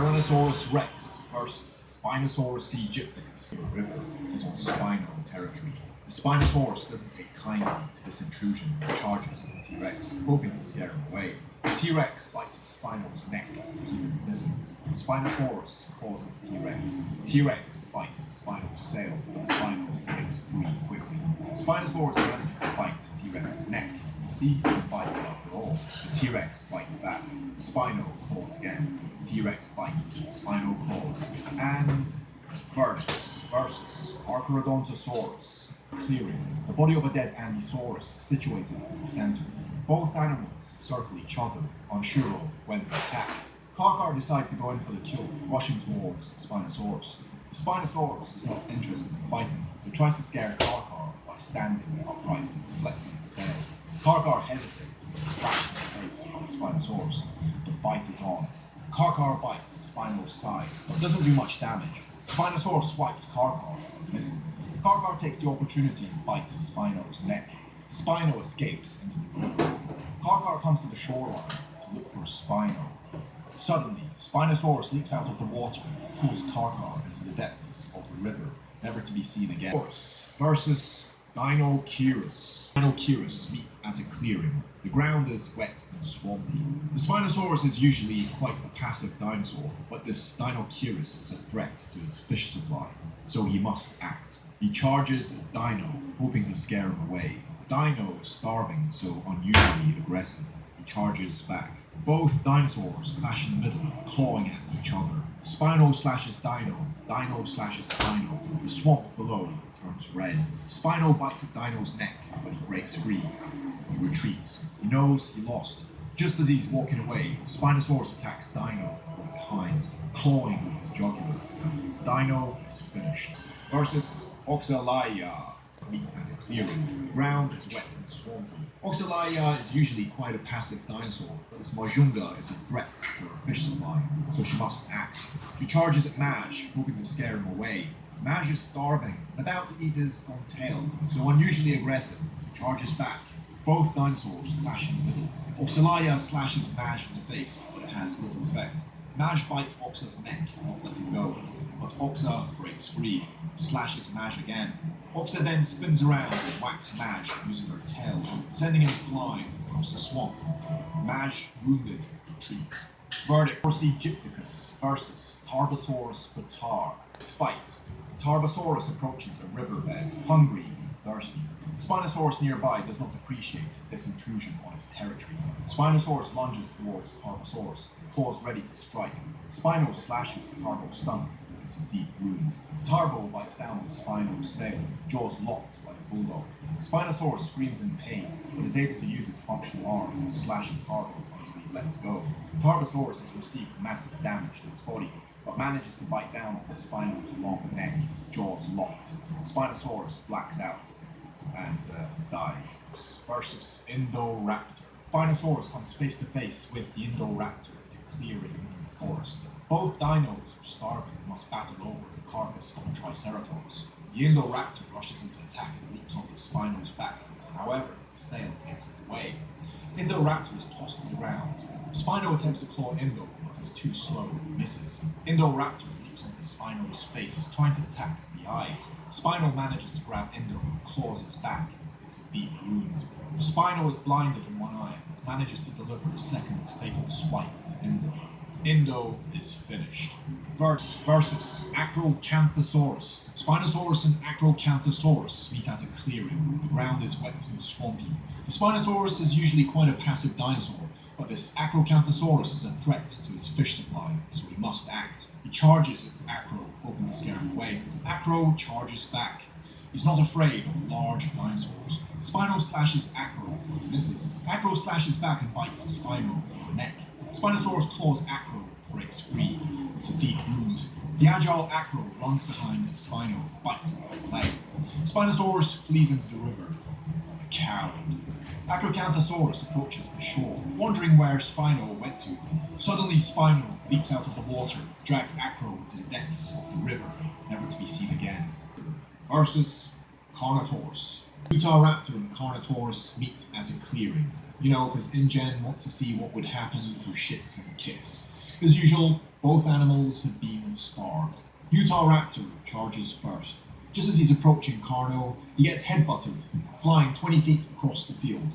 Tyrannosaurus rex versus Spinosaurus aegypticus. The river is on Spino territory. The Spinosaurus doesn't take kindly to this intrusion and charges the T-Rex, hoping to scare him away. The T-Rex bites at Spino's neck to keep its distance. The Spinosaurus claws at the T-Rex. The T-Rex bites Spino's sail, and Spino breaks free quickly. The Spinosaurus manages to bite the T-Rex's neck. See, he can bite it after all. The T-Rex bites back. Spino claws again. The T-Rex bites. Spino claws. And versus Archaerodontosaurus. Clearing. The body of a dead Ankylosaurus situated in the center. Both animals circle each other, unsure of when to attack. Karkar decides to go in for the kill, rushing towards the Spinosaurus. The Spinosaurus is not interested in fighting, so tries to scare Karkar by standing upright, flexing its sail. Karkar hesitates and slaps in the face of the Spinosaurus. The fight is on. Karkar bites Spino's side, but doesn't do much damage. Spinosaurus swipes Karkar and misses. Karkar takes the opportunity and bites Spino's neck. Spino escapes into the river. Karkar comes to the shoreline to look for Spino. Suddenly, Spinosaurus leaps out of the water and pulls Karkar into the depths of the river, never to be seen again. Versus Dinosaurus. Dinosaurus meet at a clearing. The ground is wet and swampy. The Spinosaurus is usually quite a passive dinosaur, but this Dinosaurus is a threat to his fish supply, so he must act. He charges at Dino, hoping to scare him away. Dino is starving, so unusually aggressive. He charges back. Both dinosaurs clash in the middle, clawing at each other. Spino slashes Dino. Dino slashes Spino. The swamp below turns red. Spino bites at Dino's neck, but he breaks free. He retreats. He knows he lost. Just as he's walking away, Spinosaurus attacks Dino from behind, clawing with his jugular. Dino is finished. Versus Oxalaia. Meet at a clearing. The ground is wet and swampy. Oxalaia is usually quite a passive dinosaur, but this Majunga is a threat to her fish supply, so she must act. She charges at Maj, hoping to scare him away. Maj is starving, about to eat his own tail, so unusually aggressive. He charges back. Both dinosaurs clash in the middle. Oxalaia slashes Maj in the face, but it has little effect. Maj bites Oxa's neck, not letting go, but Oxa breaks free, slashes Maj again. Oxa then spins around and whacks Maj using her tail, sending him flying across the swamp. Maj, wounded, retreats. Verdict: Aegypticus versus Tarbosaurus batar. This fight. Tarbosaurus approaches a riverbed, hungry and thirsty. The Spinosaurus nearby does not appreciate this intrusion on its territory. Spinosaurus lunges towards Tarbosaurus, claws ready to strike. Spino slashes Tarbo's stomach. It's a deep wound. Tarbo bites down on Spino's sail, jaws locked like a bulldog. Spinosaurus screams in pain, but is able to use its functional arms to slash at Tarbo until he lets go. Tarbosaurus has received massive damage to its body, but manages to bite down on Spino's long neck, jaws locked. Spinosaurus blacks out and dies. Versus Indoraptor. Spinosaurus comes face to face with the Indoraptor at a clearing in the forest. Both dinos are starving and must battle over the carcass of a Triceratops. The Indoraptor rushes into attack and leaps onto Spino's back. However, the sail gets in the way. Indoraptor is tossed to the ground. Spino attempts to claw Indo, but is too slow and misses. Indoraptor leaps onto Spino's face, trying to attack the eyes. Spino manages to grab Indo and claws his back. It's a deep wound. Spino is blinded in one eye, but manages to deliver a second fatal swipe to Indo. Indo is finished. Versus Acrocanthosaurus. Spinosaurus and Acrocanthosaurus meet at a clearing. The ground is wet and swampy. The Spinosaurus is usually quite a passive dinosaur, but this Acrocanthosaurus is a threat to his fish supply, so he must act. He charges at Acro, hoping to scare him away. Acro charges back. He's not afraid of large dinosaurs. Spino slashes Acro, but misses. Acro slashes back and bites Spino on the neck. Spinosaurus claws Acro, breaks free. It's a deep wound. The agile Acro runs behind Spino, bites him on the leg. Spinosaurus flees into the river. A coward. Acrocanthosaurus approaches the shore, wondering where Spino went to. Suddenly Spino leaps out of the water, drags Acro into the depths of the river, never to be seen again. Versus Carnotaurus. Utahraptor and Carnotaurus meet at a clearing. You know, because InGen wants to see what would happen for shits and kicks. As usual, both animals have been starved. Utah Raptor charges first. Just as he's approaching Carno, he gets headbutted, flying 20 feet across the field.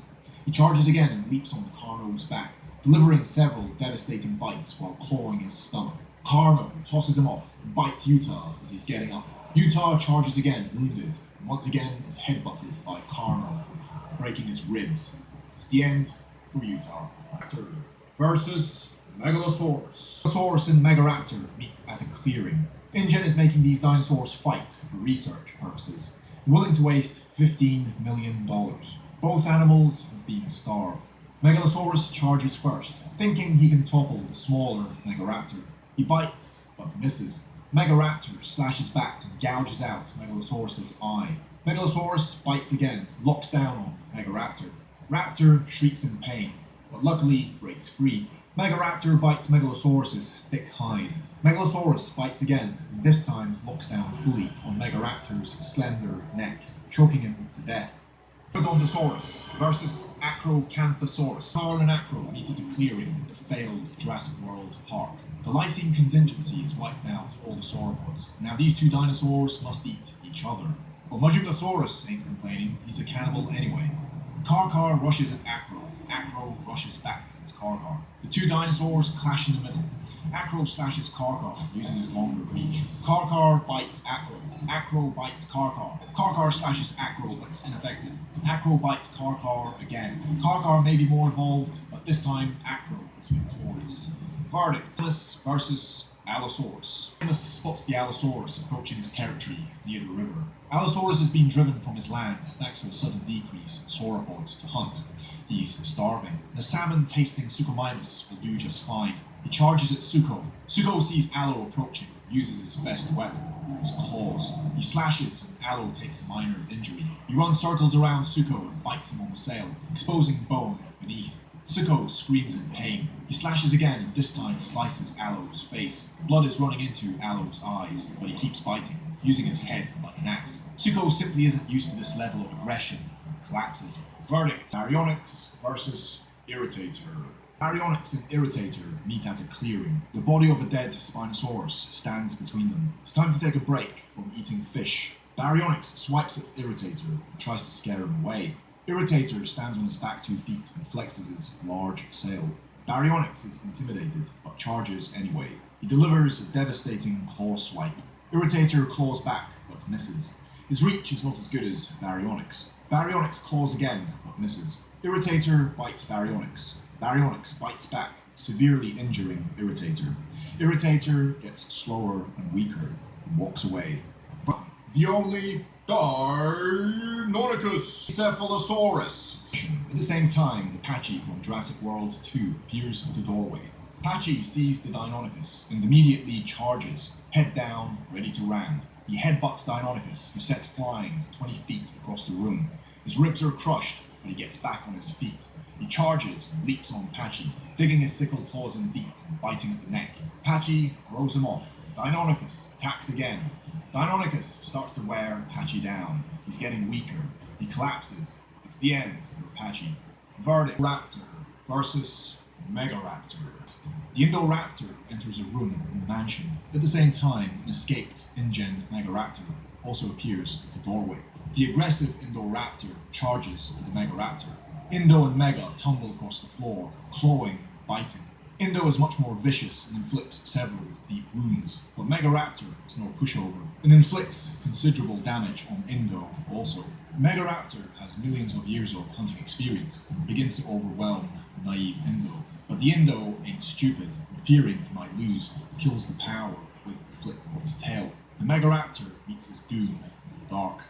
He charges again and leaps on Carno's back, delivering several devastating bites while clawing his stomach. Carno tosses him off and bites Utah as he's getting up. Utah charges again, wounded, and once again is headbutted by Carno, breaking his ribs. It's the end for Utah. Raptor versus Megalosaurus. Megalosaurus and Megaraptor meet at a clearing. InGen is making these dinosaurs fight for research purposes, willing to waste $15 million. Both animals have been starved. Megalosaurus charges first, thinking he can topple the smaller Megaraptor. He bites, but misses. Megaraptor slashes back and gouges out Megalosaurus' eye. Megalosaurus bites again, locks down on Megaraptor. Raptor shrieks in pain, but luckily breaks free. Megaraptor bites Megalosaurus' thick hide. Megalosaurus bites again, and this time locks down fully on Megaraptor's slender neck, choking him to death. Dinosaurus versus Acrocanthosaurus. Carl and Acro meet at a clearing at the failed Jurassic World park. The Lysine contingency has wiped out all the sauropods. Now these two dinosaurs must eat each other. Well, Majungasaurus ain't complaining, he's a cannibal anyway. Karkar rushes at Acro. Acro rushes back at Karkar. The two dinosaurs clash in the middle. Acro slashes Karkar using his longer reach. Karkar bites Acro. Acro bites Karkar. Karkar slashes Acro, but it's ineffective. Acro bites Karkar again. Karkar may be more evolved, but this time Acro is victorious. Verdict: Timus versus Allosaurus. Timus spots the Allosaurus approaching his territory near the river. Allosaurus has been driven from his land thanks to a sudden decrease in sauropods to hunt. He's starving. The salmon-tasting Suchomimus will do just fine. He charges at Sucho. Sucho sees Allo approaching, uses his best weapon, his claws. He slashes and Allo takes a minor injury. He runs circles around Sucho and bites him on the sail, exposing bone beneath. Sucho screams in pain. He slashes again and this time slices Allo's face. Blood is running into Allo's eyes, but he keeps biting, using his head like an axe. Sucho simply isn't used to this level of aggression and collapses. Verdict: Baryonyx versus Irritator. Baryonyx and Irritator meet at a clearing. The body of a dead Spinosaurus stands between them. It's time to take a break from eating fish. Baryonyx swipes at Irritator and tries to scare him away. Irritator stands on his back 2 feet and flexes his large sail. Baryonyx is intimidated, but charges anyway. He delivers a devastating claw swipe. Irritator claws back, but misses. His reach is not as good as Baryonyx. Baryonyx claws again, but misses. Irritator bites Baryonyx. Baryonyx bites back, severely injuring Irritator. Irritator gets slower and weaker and walks away. The only Deinonychus Cephalosaurus. At the same time, the Patchy from Jurassic World 2 appears at the doorway. Patchy sees the Deinonychus and immediately charges, head down, ready to ram. He headbutts Deinonychus, who sent flying 20 feet across the room. His ribs are crushed, but he gets back on his feet. He charges and leaps on Patchy, digging his sickle claws in deep and biting at the neck. Patchy throws him off. Deinonychus attacks again. Deinonychus starts to wear Patchy down. He's getting weaker. He collapses. It's the end for Patchy. Verdict: Raptor versus Megaraptor. The Indoraptor enters a room in the mansion. At the same time, an escaped InGen Megaraptor also appears at the doorway. The aggressive Indoraptor charges at the Megaraptor. Indo and Mega tumble across the floor, clawing, biting. Indo is much more vicious and inflicts several deep wounds, but Megaraptor is no pushover and inflicts considerable damage on Indo also. Megaraptor has millions of years of hunting experience and begins to overwhelm the naive Indo, but the Indo ain't stupid and fearing he might lose, kills the power with a flick of his tail. The Megaraptor meets his doom in the dark.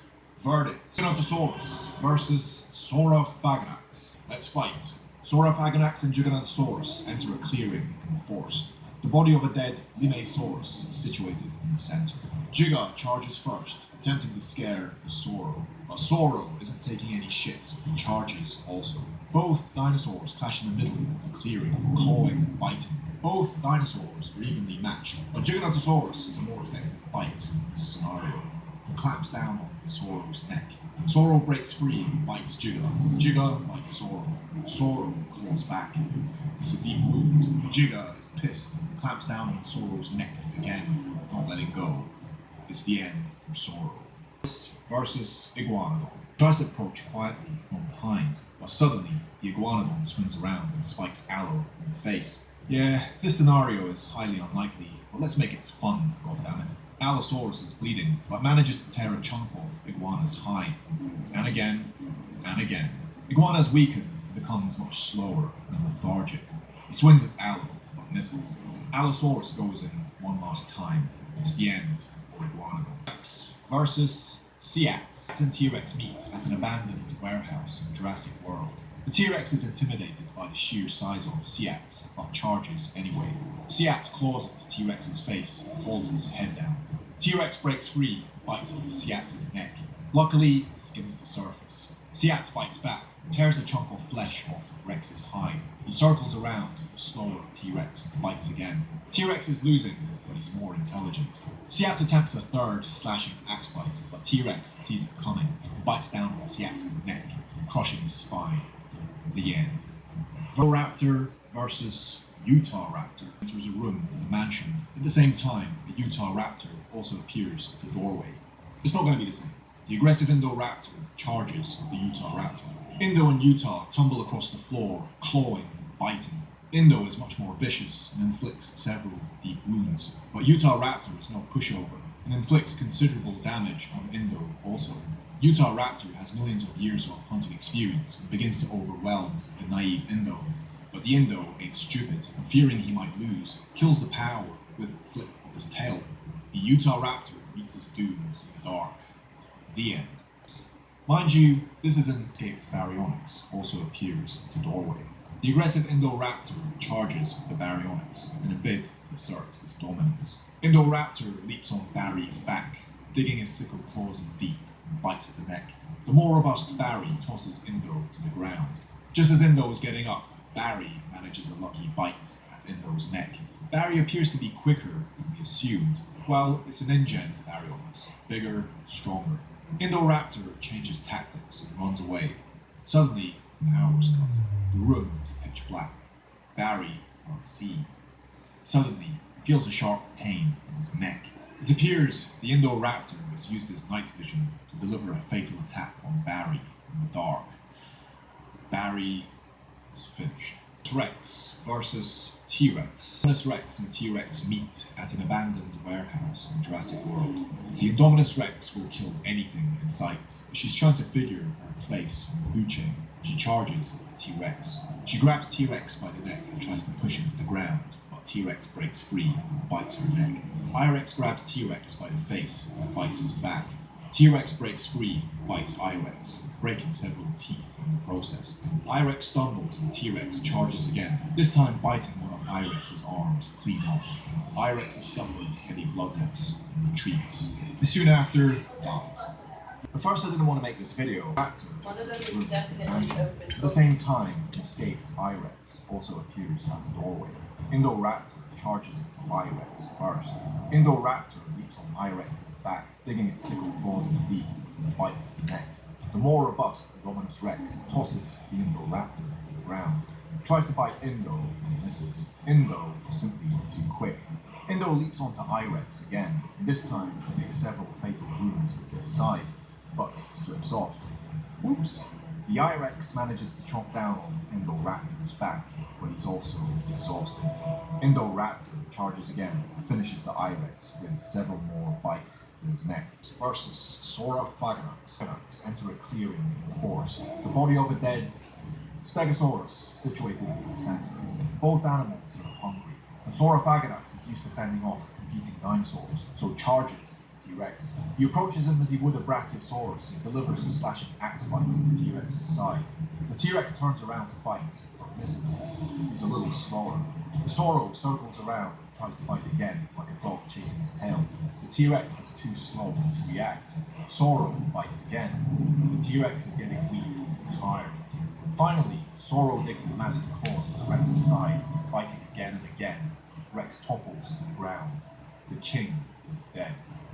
Verdict: Giganotosaurus versus Saurophaganax. Let's fight. Saurophaganax and Giganotosaurus enter a clearing in the forest. The body of a dead Limaesaurus is situated in the center. Giga charges first, attempting to scare the Sauro. But Sauro isn't taking any shit, he charges also. Both dinosaurs clash in the middle of the clearing, clawing and biting. Both dinosaurs are evenly matched, but Giganotosaurus is a more effective bite in this scenario. He clamps down on the Sauro's neck. Sorrow breaks free and bites Jigga. Jigga bites Sorrow. Sorrow claws back. It's a deep wound. Jigga is pissed and clamps down on Sorrow's neck again, not letting go. It's the end for Sorrow. Versus Iguanodon. Tries to approach quietly from behind, but suddenly the Iguanodon swings around and spikes Allo in the face. Yeah, this scenario is highly unlikely, but let's make it fun, goddammit. Allosaurus is bleeding, but manages to tear a chunk off Iguana's hide. And again, and again. Iguana is weakened and becomes much slower and lethargic. He swings at Allo, but misses. Allosaurus goes in one last time. It's the end for Iguanodon. Rex versus Seats. And T-Rex meet at an abandoned warehouse in Jurassic World. The T-Rex is intimidated by the sheer size of Seats, but charges anyway. Seats claws into T-Rex's face and holds his head down. T-Rex breaks free and bites into Seats' neck. Luckily, it skims the surface. Seats bites back, tears a chunk of flesh off Rex's hide. He circles around to the slower T-Rex and bites again. T-Rex is losing, but he's more intelligent. Seats attempts a third slashing axe bite, but T-Rex sees it coming and bites down on Seats' neck, crushing his spine. The end. Velociraptor versus Utah Raptor enters a room in the mansion. At the same time, the Utah Raptor also appears at the doorway. It's not going to be the same. The aggressive Indoraptor charges the Utah Raptor. Indo and Utah tumble across the floor, clawing and biting. Indo is much more vicious and inflicts several deep wounds, but Utah Raptor is no pushover and inflicts considerable damage on Indo also. Utah Raptor has millions of years of hunting experience and begins to overwhelm the naive Indo. But the Indo ain't stupid, and fearing he might lose, kills the power with a flip of his tail. The Utah Raptor meets his doom in the dark. The end. Mind you, this isn't taped baryonyx, also appears at the doorway. The aggressive Indoraptor charges the baryonyx in a bid to assert its dominance. Indoraptor leaps on Barry's back, digging his sickle claws in deep, and bites at the neck. The more robust Barry tosses Indo to the ground. Just as Indo is getting up, Barry manages a lucky bite at Indo's neck. Barry appears to be quicker than we assumed. Well, it's an InGen baryonyx, bigger, stronger. Indoraptor changes tactics and runs away. Suddenly, the power's cut. The room is pitch black. Barry can't see. Suddenly, he feels a sharp pain in his neck. It appears the Indoraptor has used his night vision to deliver a fatal attack on Barry in the dark. Barry is finished. Rex versus T-Rex. Indominus Rex and T-Rex meet at an abandoned warehouse in Jurassic World. The Indominus Rex will kill anything in sight, but she's trying to figure her place on the food chain. She charges at T-Rex. She grabs T-Rex by the neck and tries to push him to the ground, but T-Rex breaks free and bites her neck. I-Rex grabs T-Rex by the face and bites his back. T-Rex breaks free and bites I-Rex, breaking several teeth in the process. I-Rex stumbles and T-Rex charges again, this time biting one of I-Rex's arms clean off. I-Rex is suffering heavy blood loss and retreats. Soon after, dies. At first I didn't want to make this video. One of them is definitely open. At the same time, an escaped I-Rex also appears at the doorway. Indoraptor charges into I-Rex first. Indoraptor leaps on I-Rex's back, digging its sickle claws in deep and bites at the neck. The more robust Indominus Rex tosses the Indoraptor to the ground. Tries to bite Indo and misses. Indo is simply too quick. Indo leaps onto I-Rex again, and this time he makes several fatal wounds to his side, but slips off. Whoops! The I-Rex manages to chomp down on Indoraptor's back, but he's also exhausted. Indoraptor charges again and finishes the I-Rex with several more bites to his neck. Versus Saurophaganax. Enter a clearing in the forest. The body of a dead Stegosaurus situated in the center. Both animals are hungry, and Saurophaganax is used to fending off competing dinosaurs, so charges T-Rex. He approaches him as he would a Brachiosaurus and delivers a slashing axe bite to the T-Rex's side. The T-Rex turns around to bite, but misses. He's a little slower. The Sauro circles around and tries to bite again, like a dog chasing his tail. The T-Rex is too slow to react. Sauro bites again. The T-Rex is getting weak and tired. Finally, Sauro digs his massive claws into Rex's side, biting again and again. Rex topples to the ground. The king is dead.